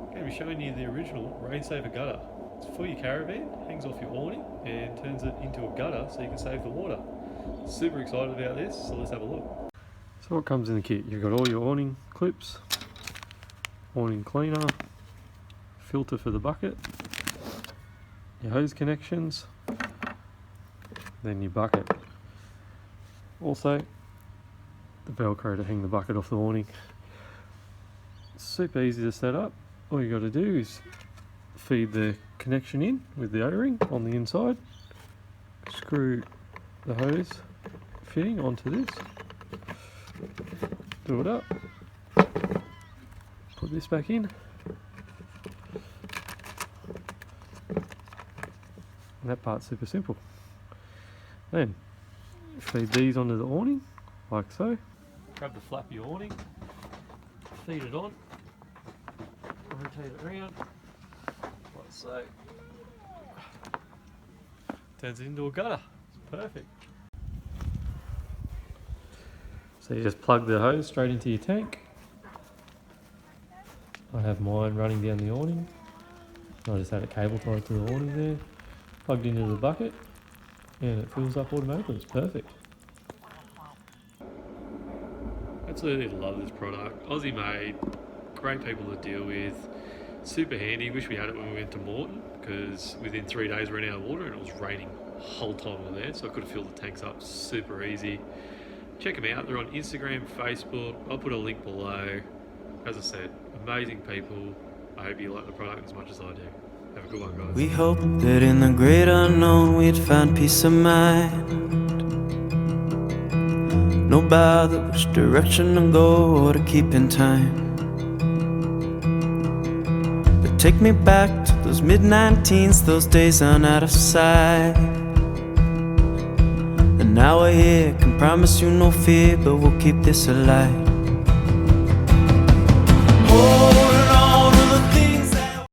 I'm going to be showing you the original rain saver gutter. It's for your caravan, hangs off your awning and turns it into a gutter so you can save the water. Super excited about this, so let's have a look. So what comes in the kit? You've got all your awning clips, awning cleaner, filter for the bucket, your hose connections, then your bucket. Also, the Velcro to hang the bucket off the awning. Super easy to set up. All you got to do is feed the connection in with the O-ring on the inside, screw the hose fitting onto this, do it up, put this back in, and that part's super simple. Then feed these onto the awning like so. Grab the flappy awning, feed it on, rotate it around like so. Turns it into a gutter. It's perfect. So you just plug the hose straight into your tank. I have mine running down the awning. I just had a cable tied to the awning there, plugged into the bucket, and it fills up automatically. It's perfect. Absolutely love this product. Aussie made, great people to deal with, super handy. Wish we had it when we went to Morton, because within 3 days we ran out of water and it was raining the whole time we were there, so I could have filled the tanks up super easy. Check them out, they're on Instagram, Facebook, I'll put a link below. As I said, amazing people. I hope you like the product as much as I do. Have a good one, guys. We hoped that in the great unknown we'd find peace of mind. No bother which direction to go or to keep in time. But take me back to those mid-19s, those days on out of sight. And now we're here, can promise you no fear, but we'll keep this alight.